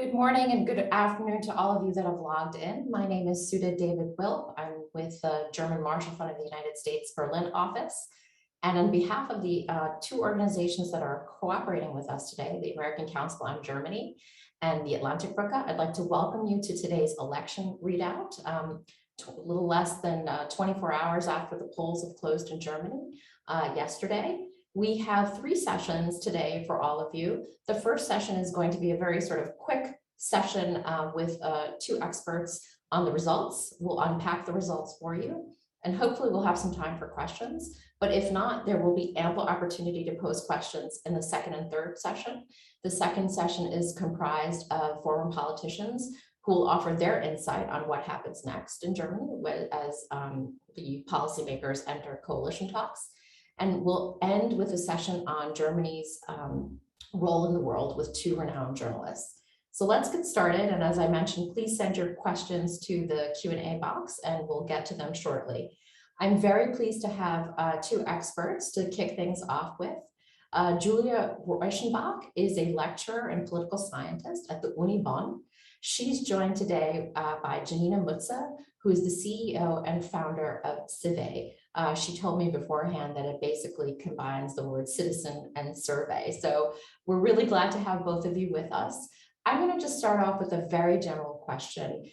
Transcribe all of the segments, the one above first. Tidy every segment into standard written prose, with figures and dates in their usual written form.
Good morning and good afternoon to all of you that have logged in. My name is Sudha David-Wilp. I'm with the German Marshall Fund of the United States Berlin office. And on behalf of the two organizations that are cooperating with us today, the American Council on Germany and the Atlantik-Brücke, I'd like to welcome you to today's election readout. A little less than 24 hours after the polls have closed in Germany yesterday. We have three sessions today for all of you. The first session is going to be a very sort of quick session with two experts on the results. We'll unpack the results for you, and hopefully we'll have some time for questions. But if not, there will be ample opportunity to pose questions in the second and third session. The second session is comprised of former politicians who will offer their insight on what happens next in Germany as the policymakers enter coalition talks. And we'll end with a session on Germany's role in the world with two renowned journalists. So let's get started. And as I mentioned, please send your questions to the Q&A box and we'll get to them shortly. I'm very pleased to have two experts to kick things off with. Julia Reuschenbach is a lecturer and political scientist at the Uni Bonn. She's joined today by Janina Mütze, who is the CEO and founder of Civey. She told me beforehand that it basically combines the word citizen and survey. So we're really glad to have both of you with us. I'm going to just start off with a very general question.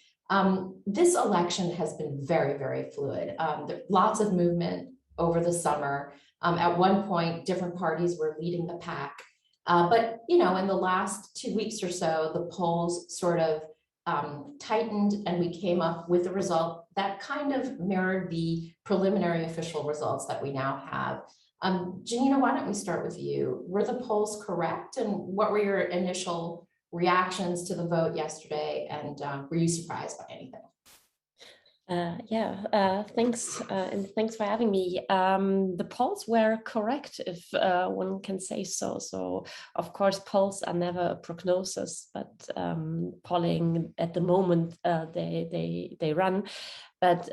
This election has been very, very fluid. Lots of movement over the summer. At one point, different parties were leading the pack. But, you know, in the last 2 weeks or so, the polls sort of tightened and we came up with a result that kind of mirrored the preliminary official results that we now have. Janina, why don't we start with you? Were the polls correct? And what were your initial reactions to the vote yesterday? And were you surprised by anything? Thanks, and thanks for having me. The polls were correct, if one can say so. So, of course, polls are never a prognosis, but polling at the moment they run. But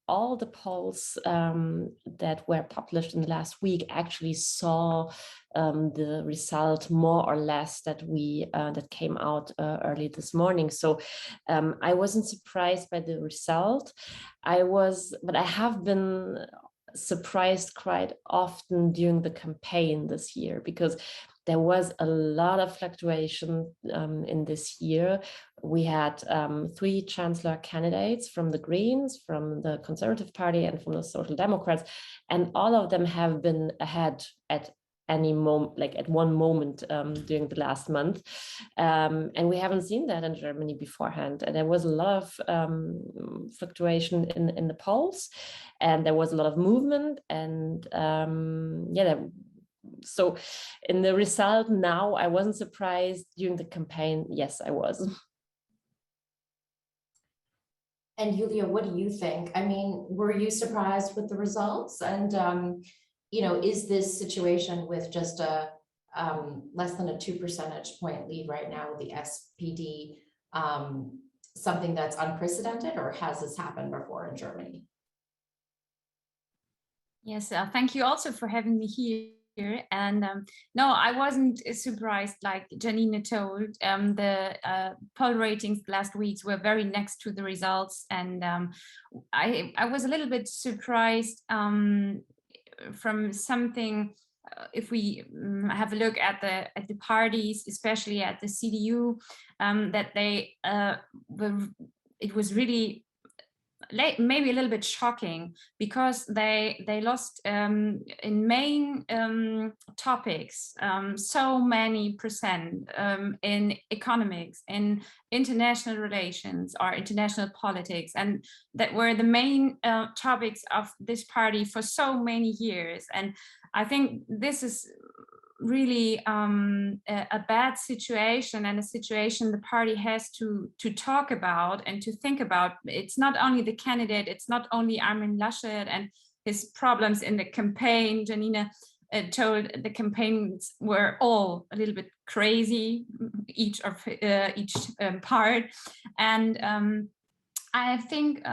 all the polls that were published in the last week actually saw the result more or less that that came out early this morning. So I wasn't surprised by the result. But I have been surprised quite often during the campaign this year, because there was a lot of fluctuation in this year. We had three chancellor candidates from the Greens, from the Conservative Party, and from the Social Democrats, and all of them have been ahead at any moment, like at one moment during the last month. And we haven't seen that in Germany beforehand. And there was a lot of fluctuation in the polls, and there was a lot of movement. And so in the result now, I wasn't surprised. During the campaign, yes, I was. And Julia, what do you think? I mean, were you surprised with the results? And you know, is this situation with just a less than a 2 percentage point lead right now with the SPD something that's unprecedented, or has this happened before in Germany? Yes, thank you also for having me here. And no, I wasn't surprised, like Janina told. The poll ratings last week were very next to the results, and I was a little bit surprised from something. If we have a look at the parties, especially at the CDU, that it was really maybe a little bit shocking, because they lost in main topics so many percent in economics, in international relations or international politics, and that were the main topics of this party for so many years. And I think this is really a bad situation, and a situation the party has to talk about and to think about. It's not only the candidate, it's not only Armin Laschet and his problems in the campaign. Janina told the campaigns were all a little bit crazy, each part. And I think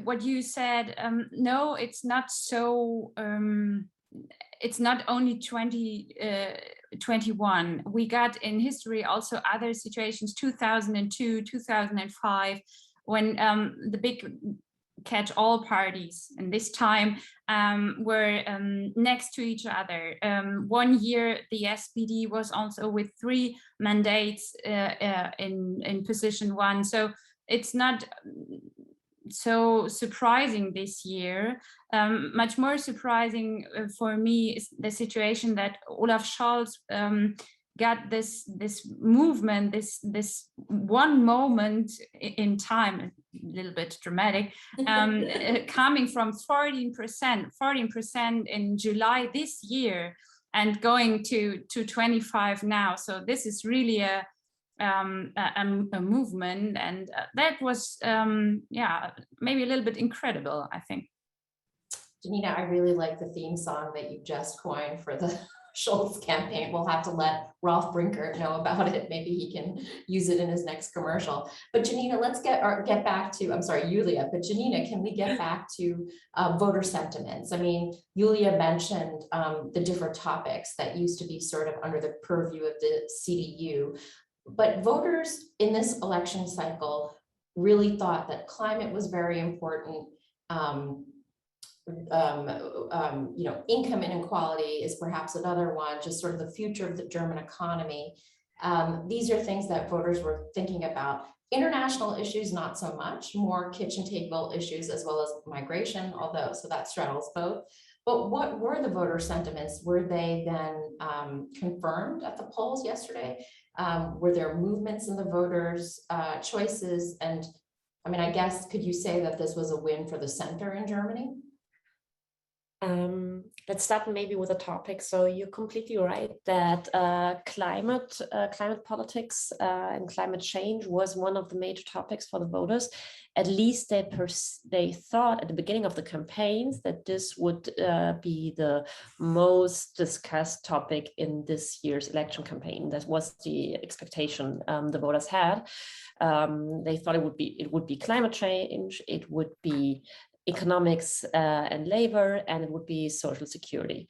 what you said, no, it's not so it's not only 2021. We got in history also other situations, 2002, 2005, when the big catch-all parties, and this time were next to each other. 1 year, the SPD was also with 3 mandates in position 1. So it's not so surprising this year. Much more surprising for me is the situation that Olaf Scholz got this movement, this one moment in time, a little bit dramatic, coming from 14% in July this year and going to 25 now. So this is really a movement, and that was maybe a little bit incredible, I think. Janina, I really like the theme song that you just coined for the Scholz campaign. We'll have to let Rolf Brinkert know about it. Maybe he can use it in his next commercial. But Janina, let's get back to, I'm sorry, Yulia, but Janina, can we get back to voter sentiments? I mean, Yulia mentioned the different topics that used to be sort of under the purview of the CDU, but voters in this election cycle really thought that climate was very important. Income inequality is perhaps another one, just sort of the future of the German economy. These are things that voters were thinking about. International issues, not so much, more kitchen table issues as well as migration, although, so that straddles both. But what were the voter sentiments? Were they then confirmed at the polls yesterday? Were there movements in the voters' choices? And I mean, I guess, could you say that this was a win for the center in Germany? Let's start maybe with a topic. So you're completely right that climate politics and climate change was one of the major topics for the voters. At least they thought at the beginning of the campaigns that this would be the most discussed topic in this year's election campaign. That was the expectation the voters had. They thought it would be climate change, it would be economics and labor, and it would be social security.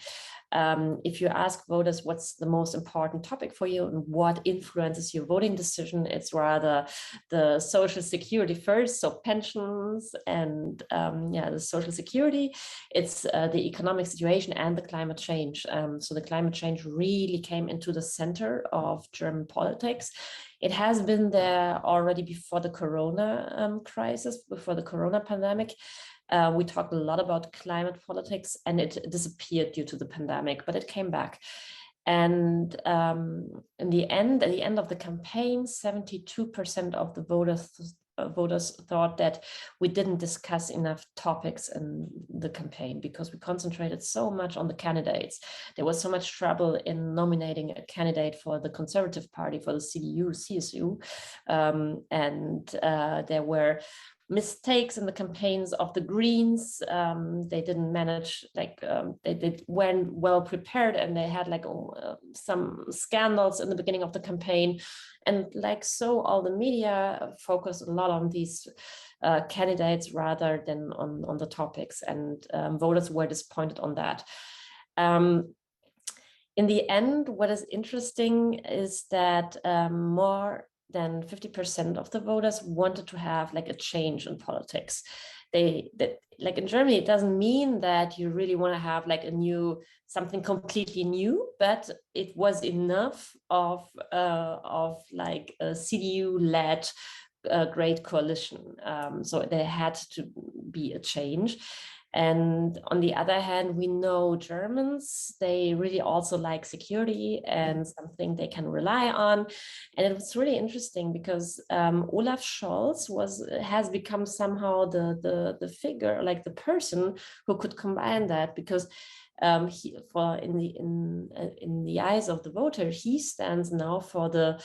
If you ask voters what's the most important topic for you and what influences your voting decision, it's rather the social security first, so pensions and the social security. It's the economic situation and the climate change. So the climate change really came into the center of German politics. It has been there already before the Corona crisis, before the Corona pandemic. We talked a lot about climate politics, and it disappeared due to the pandemic, but it came back. And at the end of the campaign, 72% of the voters thought that we didn't discuss enough topics in the campaign because we concentrated so much on the candidates. There was so much trouble in nominating a candidate for the Conservative Party, for the CDU, CSU, and there were mistakes in the campaigns of the Greens. They didn't manage, they weren't well prepared, and they had some scandals in the beginning of the campaign. And so all the media focused a lot on these candidates rather than on the topics, and voters were disappointed on that. In the end, what is interesting is that more than 50% of the voters wanted to have a change in politics. In Germany, it doesn't mean that you really want to have something completely new, but it was enough of a CDU-led great coalition. So there had to be a change. And on the other hand, we know Germans, they really also like security and something they can rely on. And it was really interesting because Olaf Scholz has become somehow the figure, the person who could combine that, because in the eyes of the voter, he stands now for the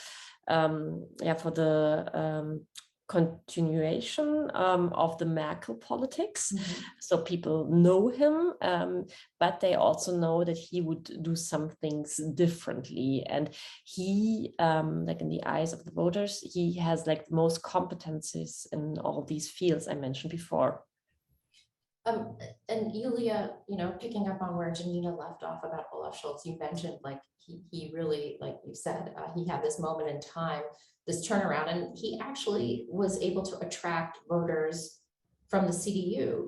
continuation of the Merkel politics. Mm-hmm. So people know him, but they also know that he would do some things differently. And he, in the eyes of the voters, he has the most competencies in all these fields I mentioned before. And And Julia, picking up on where Janina left off about Olaf Scholz, you mentioned like he really, like you said, he had this moment in time, this turnaround, and he actually was able to attract voters from the CDU.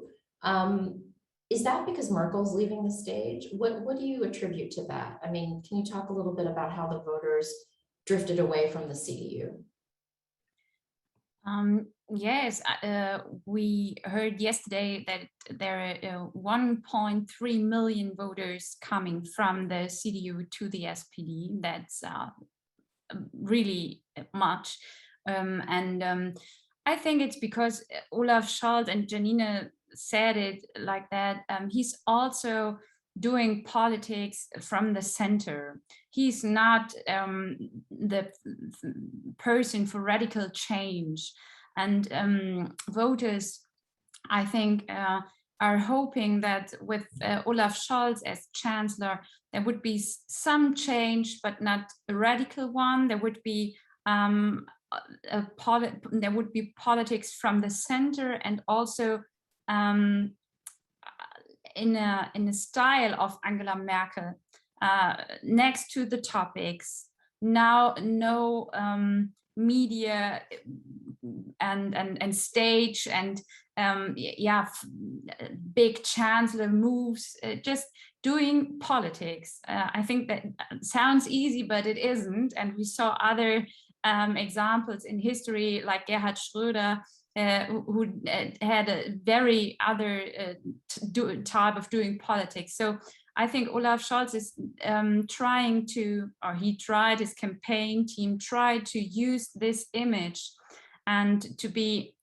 Is that because Merkel's leaving the stage? What do you attribute to that? I mean, can you talk a little bit about how the voters drifted away from the CDU? Yes, we heard yesterday that there are 1.3 million voters coming from the CDU to the SPD. That's really much. I think it's because Olaf Scholz, and Janina said it like that, he's also doing politics from the center. He's not the person for radical change. And voters, I think, are hoping that with Olaf Scholz as chancellor, there would be some change, but not a radical one. There would be politics from the center, and also in a style of Angela Merkel, next to the topics. Now, no media and stage and big chancellor moves, just doing politics. I think that sounds easy, but it isn't. And we saw other examples in history, like Gerhard Schröder, who had a very other type of doing politics. So I think Olaf Scholz is trying to, or he tried, his campaign team tried to use this image and to be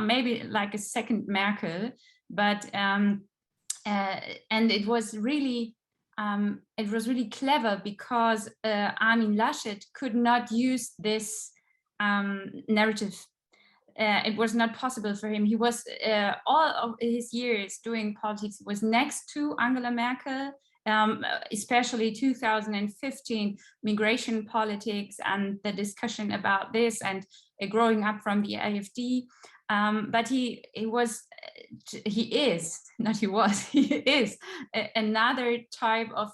maybe like a second Merkel, but and it was really clever, because Armin Laschet could not use this narrative. It was not possible for him. He was all of his years doing politics was next to Angela Merkel, especially 2015 migration politics and the discussion about this, and growing up from the AfD. But he is another type of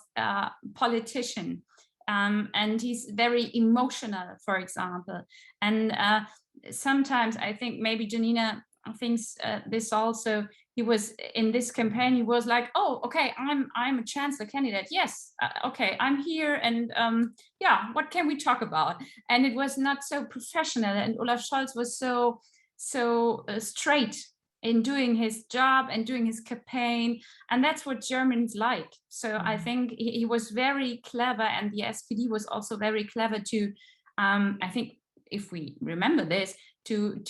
politician. And he's very emotional, for example. And sometimes I think maybe Janina thinks this also. He was in this campaign. He was like, "Oh, okay, I'm a chancellor candidate. Yes, okay, I'm here, and what can we talk about?" And it was not so professional. And Olaf Scholz was so straight in doing his job and doing his campaign, and that's what Germans like. So I think he was very clever, and the SPD was also very clever to, I think, if we remember this, to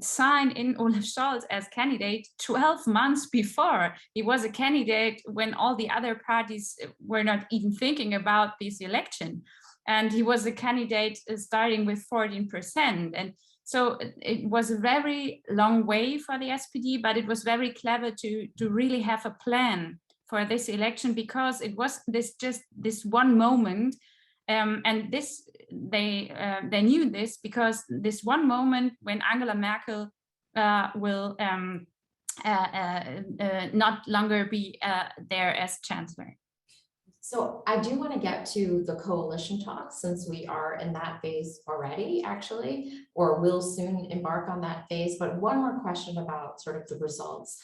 sign in Olaf Scholz as candidate 12 months before. He was a candidate when all the other parties were not even thinking about this election, and he was a candidate starting with 14%. And so it was a very long way for the SPD, but it was very clever to really have a plan for this election, because it was this one moment. And this they knew this, because this one moment when Angela Merkel will not longer be there as chancellor. So I do want to get to the coalition talks, since we are in that phase already, actually, or will soon embark on that phase. But one more question about sort of the results.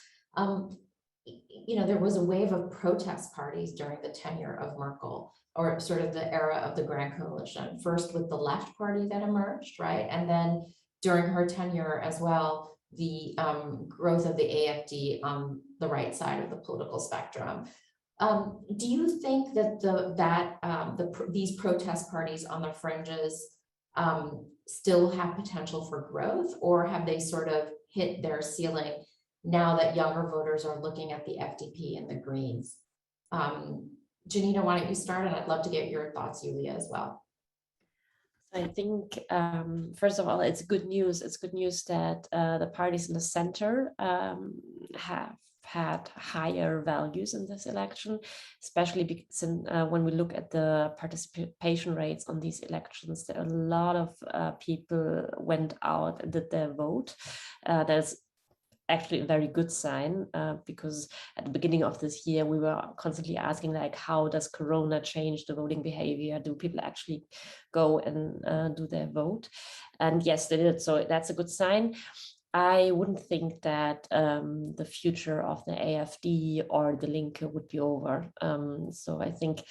There was a wave of protest parties during the tenure of Merkel, or sort of the era of the Grand Coalition, first with the left party that emerged, right? And then during her tenure as well, the growth of the AfD on the right side of the political spectrum. Do you think that these protest parties on the fringes still have potential for growth, or have they sort of hit their ceiling now that younger voters are looking at the FDP and the Greens? Janina, why don't you start? And I'd love to get your thoughts, Julia, as well. I think, first of all, it's good news. It's good news that the parties in the center have had higher values in this election, especially because when we look at the participation rates on these elections, there are a lot of people went out and did their vote. There's actually a very good sign, because at the beginning of this year, we were constantly asking, like, how does Corona change the voting behavior? Do people actually go and do their vote? And yes, they did. So that's a good sign. I wouldn't think that the future of the AfD or the Linke would be over. So I think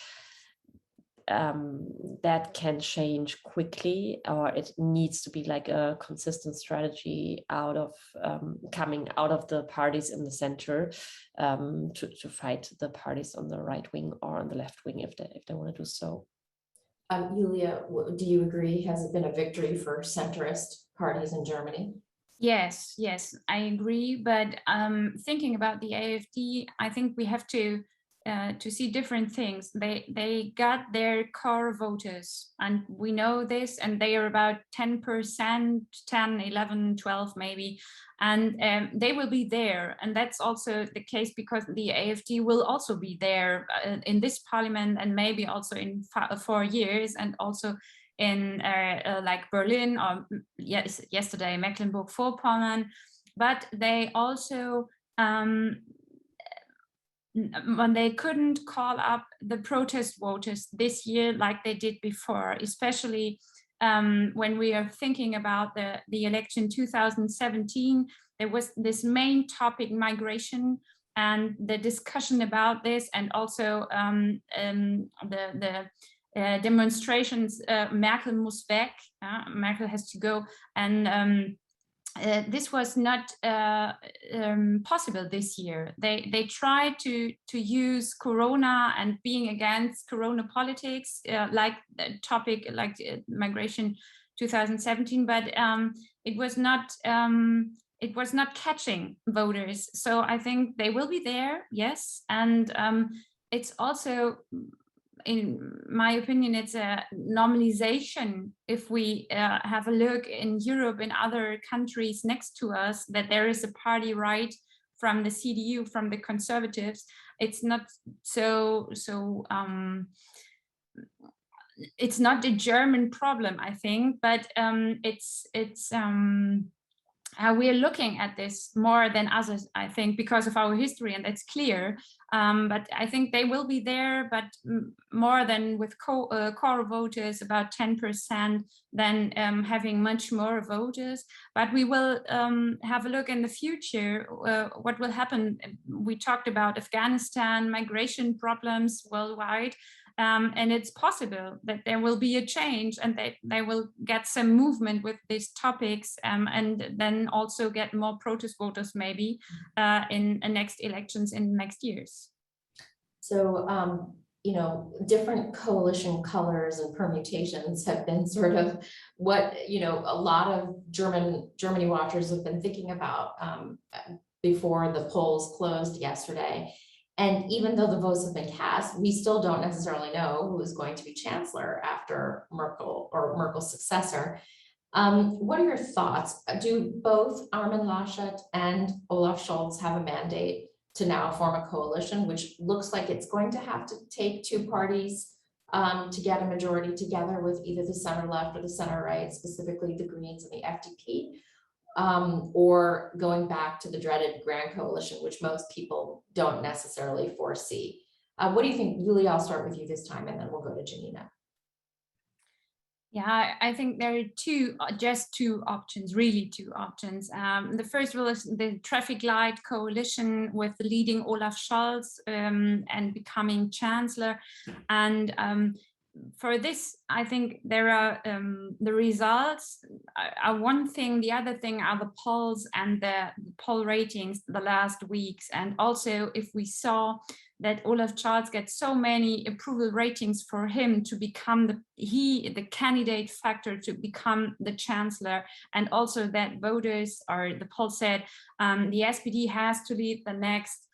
that can change quickly, or it needs to be like a consistent strategy out of coming out of the parties in the center, to fight the parties on the right wing or on the left wing if they want to do so. Julia, do you agree? Has it been a victory for centrist parties in Germany? Yes, I agree. But thinking about the AfD, I think we have to see different things. They got their core voters, and we know this, and they are about 10%, 10, 11, 12 maybe, and they will be there. And that's also the case because the AfD will also be there in this parliament, and maybe also in 4 years, and also in like Berlin, or yesterday Mecklenburg-Vorpommern. But they also when they couldn't call up the protest voters this year like they did before, especially when we are thinking about the election 2017, there was this main topic, migration, and the discussion about this, and also the demonstrations, Merkel muss weg, Merkel has to go, and this was not possible this year. They tried to use Corona and being against Corona politics, like the topic, like migration 2017, but it was not catching voters. So I think they will be there, yes, and it's also, in my opinion, it's a normalization if we have a look in Europe and other countries next to us, that there is a party right from the CDU, from the conservatives. It's not it's not a German problem, I think, but it's we are looking at this more than others, I think, because of our history, and that's clear. But I think they will be there, but more than with core voters, about 10%, than having much more voters. But we will have a look in the future, what will happen. We talked about Afghanistan, migration problems worldwide. And it's possible that there will be a change, and they will get some movement with these topics, and then also get more protest voters maybe in next elections in next years. So, you know, different coalition colors and permutations have been sort of what, you know, a lot of Germany watchers have been thinking about before the polls closed yesterday. And even though the votes have been cast, we still don't necessarily know who is going to be chancellor after Merkel or Merkel's successor. What are your thoughts? Do both Armin Laschet and Olaf Scholz have a mandate to now form a coalition, which looks like it's going to have to take two parties to get a majority together with either the center left or the center right, specifically the Greens and the FDP? Or going back to the dreaded Grand Coalition, which most people don't necessarily foresee. What do you think? Julie, I'll start with you this time, and then we'll go to Janina. Yeah, I think there are just two options, really two options. The first one is the traffic light coalition with the leading Olaf Scholz and becoming chancellor. And for this, I think there are the results are one thing. The other thing are the polls and the poll ratings the last weeks. And also, if we saw that Olaf Scholz gets so many approval ratings for him to become the candidate factor to become the chancellor, and also that voters, or the poll said the SPD has to lead the next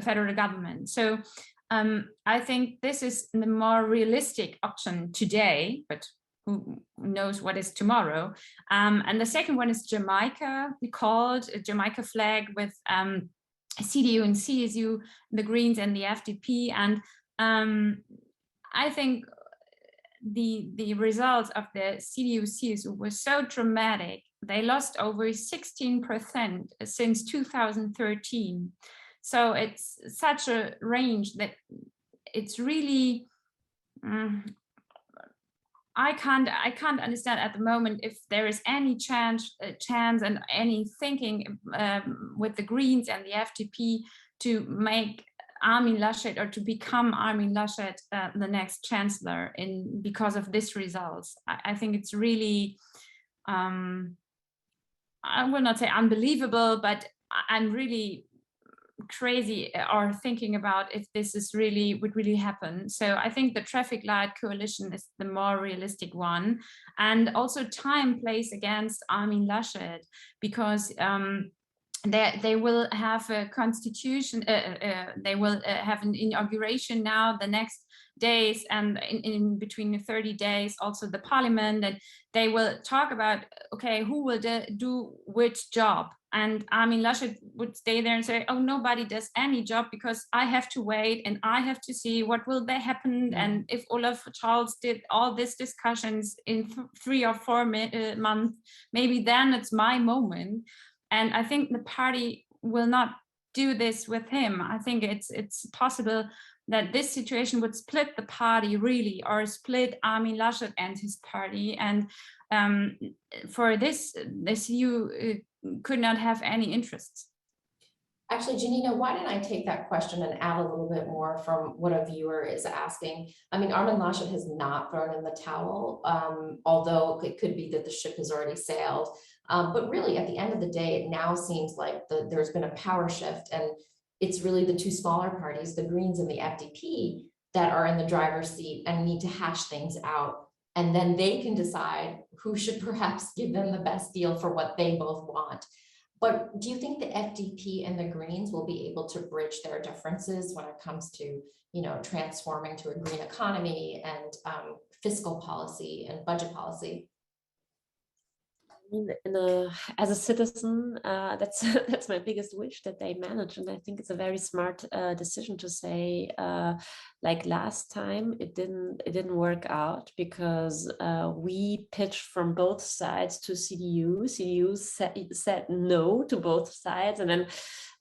federal government. So I think this is the more realistic option today, but who knows what is tomorrow. And the second one is Jamaica, called a Jamaica flag with CDU and CSU, the Greens and the FDP. And I think the results of the CDU-CSU were so dramatic they lost over 16% since 2013. So it's such a range that it's really, I can't understand at the moment if there is any chance and any thinking with the Greens and the FDP to make Armin Laschet or to become Armin Laschet the next chancellor because of this results. I think it's really, I will not say unbelievable, but I'm really crazy or thinking about if this is would really happen. So I think the traffic light coalition is the more realistic one, and also time plays against Armin Laschet, because they will have a constitution, they will have an inauguration now the next days, and in between the 30 days also the parliament, and they will talk about, okay, who will do which job. And Armin Laschet would stay there and say, oh, nobody does any job because I have to wait and I have to see what will happen. And if Olaf Scholz did all these discussions in 3 or 4 months, maybe then it's my moment. And I think the party will not do this with him. I think it's possible that this situation would split the party really, or split Armin Laschet and his party. And for this you could not have any interests. Actually, Janina, why don't I take that question and add a little bit more from what a viewer is asking? I mean, Armin Laschet has not thrown in the towel, although it could be that the ship has already sailed. But really, at the end of the day, it now seems like there's been a power shift, and it's really the two smaller parties, the Greens and the FDP, that are in the driver's seat and need to hash things out. And then they can decide who should perhaps give them the best deal for what they both want. But do you think the FDP and the Greens will be able to bridge their differences when it comes to, transforming to a green economy and fiscal policy and budget policy? As a citizen, that's my biggest wish, that they manage, and I think it's a very smart decision to say, like last time it didn't work out because we pitched from both sides to CDU. CDU said no to both sides, and then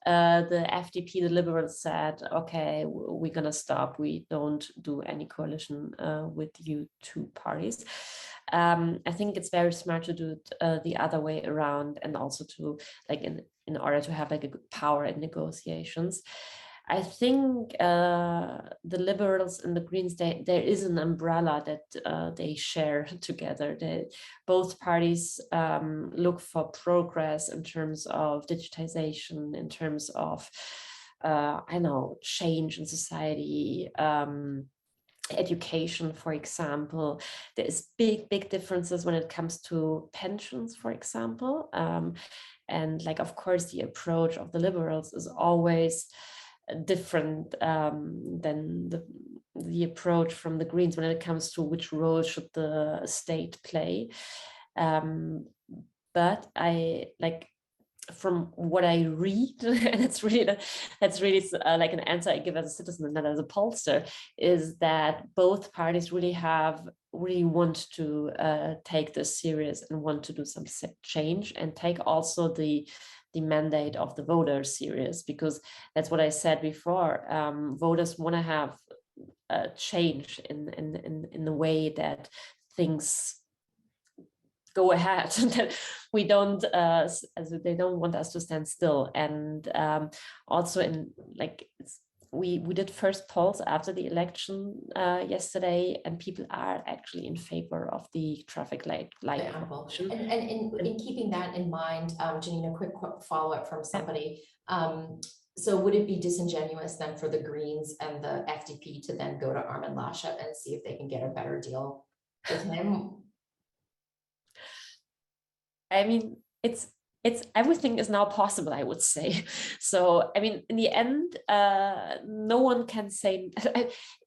the FDP, the Liberals, said, okay, we're gonna stop. We don't do any coalition with you two parties. I think it's very smart to do it the other way around, and also to in order to have like a good power in negotiations. I think the Liberals and the Greens, there is an umbrella that they share together. Both parties look for progress in terms of digitization, in terms of change in society. Education, for example. There is big differences when it comes to pensions, for example, and of course the approach of the Liberals is always different than the approach from the Greens when it comes to which role should the state play. But from what I read, and that's really like an answer I give as a citizen and not as a pollster, is that both parties really want to take this serious and want to do some change, and take also the mandate of the voters serious, because that's what I said before. Voters want to have a change in the way that things go ahead, that we don't as they don't want us to stand still. And also we did first polls after the election yesterday, and people are actually in favor of the traffic light. And in keeping that in mind, Janina, quick follow-up from somebody. So would it be disingenuous then for the Greens and the FDP to then go to Armin Laschet and see if they can get a better deal with him? I mean, it's everything is now possible, I would say. So, I mean, in the end, no one can say,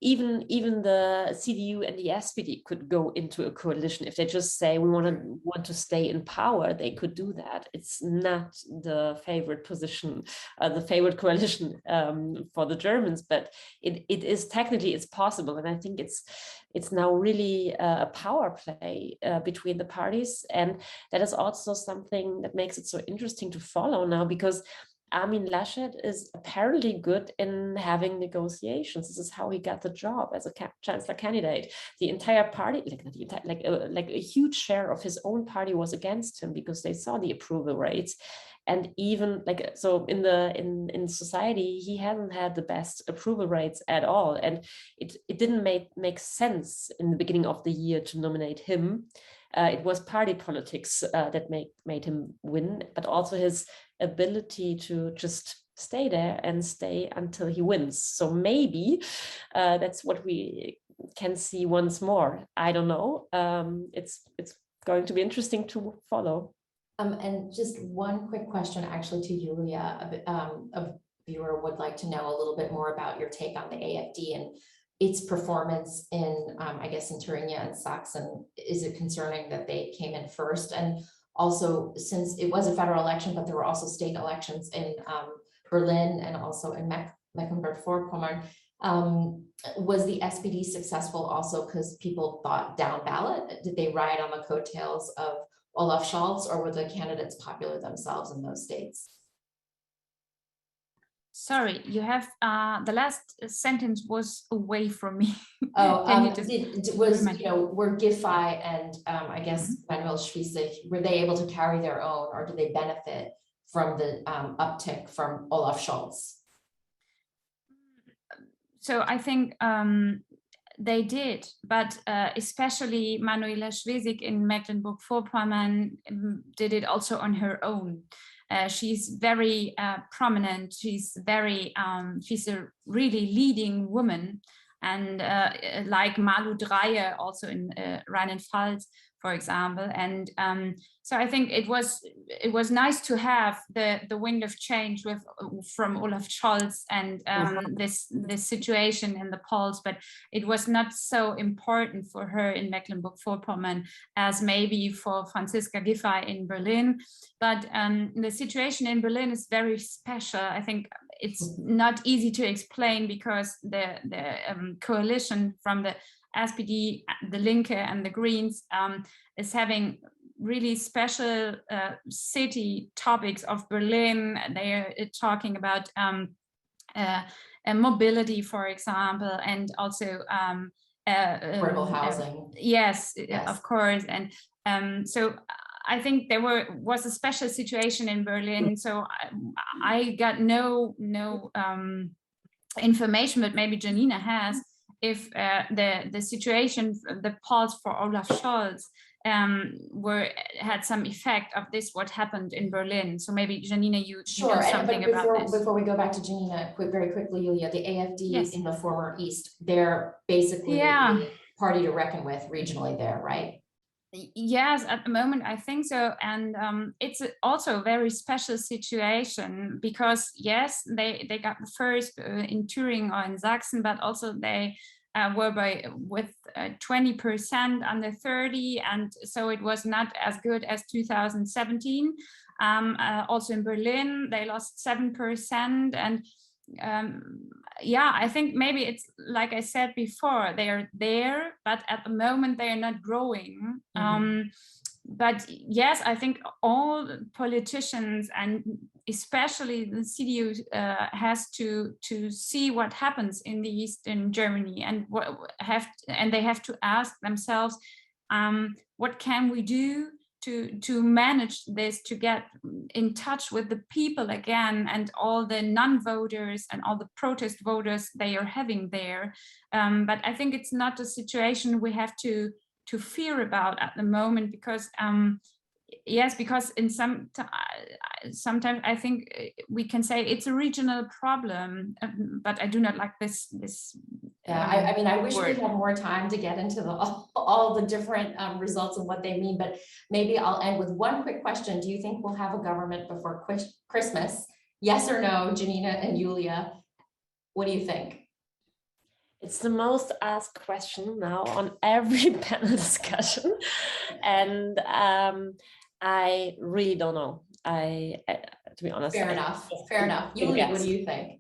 even the CDU and the SPD could go into a coalition. If they just say we want to stay in power, they could do that. It's not the favorite position, the favorite coalition for the Germans, but it is technically it's possible. And I think it's now really a power play between the parties. And that is also something that makes it so interesting to follow now, because Armin Laschet is apparently good in having negotiations. This is how he got the job as a chancellor candidate. The entire party, like a huge share of his own party was against him because they saw the approval rates. And even so in society, he hasn't had the best approval rates at all. And it didn't make sense in the beginning of the year to nominate him. It was party politics that made him win, but also his ability to just stay there and stay until he wins. So maybe that's what we can see once more. I don't know. It's going to be interesting to follow. And just one quick question actually to Julia. A viewer would like to know a little bit more about your take on the AfD and its performance in, I guess, in Thuringia and Sachsen. Is it concerning that they came in first? And also, since it was a federal election, but there were also state elections in Berlin and also in Mecklenburg-Vorpommern, was the SPD successful also because people thought down ballot? Did they ride on the coattails of Olaf Scholz, or were the candidates popular themselves in those states? Sorry, you have the last sentence was away from me. Oh, were Giffey and I guess Manuel Schwesig, were they able to carry their own, or did they benefit from the uptick from Olaf Scholz? So I think they did, but especially Manuela Schwesig in Mecklenburg-Vorpommern did it also on her own. She's very prominent. She's a really leading woman, and like Malu Dreyer also in Rheinland-Pfalz, for example. And so I think it was nice to have the wind of change from Olaf Scholz and this situation in the polls, but it was not so important for her in Mecklenburg-Vorpommern as maybe for Franziska Giffey in Berlin. But the situation in Berlin is very special. I think it's not easy to explain because the coalition from the SPD, the Linke and the Greens is having really special city topics of Berlin. They are talking about mobility, for example, and also affordable housing. Yes, of course. And so I think there was a special situation in Berlin. So I got no information, but maybe Janina has, if the situation, the polls for Olaf Scholz had some effect of this, what happened in Berlin. So maybe Janina, you know something about this. Before we go back to Janina, very quickly, Julia, the AfD in the former East, they're basically the party to reckon with regionally there, right? Yes, at the moment I think so, and it's also a very special situation because yes, they got the first in Thuringia or in Sachsen, but also they were with 20% under 30, and so it was not as good as 2017. Also in Berlin, they lost 7%, and I think maybe it's like I said before, they are there, but at the moment they are not growing. But yes, I think all politicians and especially the CDU has to see what happens in the East in Germany, and they have to ask themselves, what can we do to manage this, to get in touch with the people again and all the non-voters and all the protest voters they are having there. But I think it's not a situation we have to fear about at the moment, because because in sometimes I think we can say it's a regional problem, but I do not like this. I mean, I wish we had more time to get into all the different results and what they mean, but maybe I'll end with one quick question. Do you think we'll have a government before Christmas? Yes or no, Janina and Julia? What do you think? It's the most asked question now on every panel discussion, and I really don't know. To be honest. Fair enough. Julia, what do you think?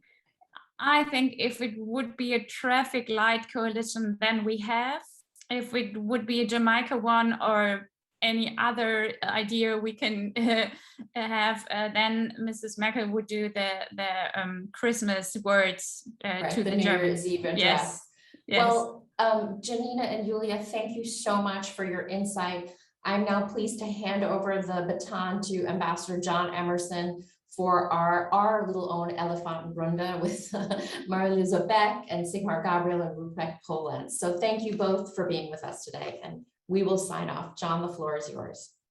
I think if it would be a traffic light coalition, then we have if it would be a Jamaica one or any other idea we can have, then Mrs. Merkel would do the Christmas words to the New German. Year's Eve address. Yes. Yes. Well, Janina and Julia, thank you so much for your insight. I'm now pleased to hand over the baton to Ambassador John Emerson for our little own Elefantenrunde with Marie-Louise Beck and Sigmar Gabriel and Ruprecht Poland. So thank you both for being with us today, and we will sign off. John, the floor is yours.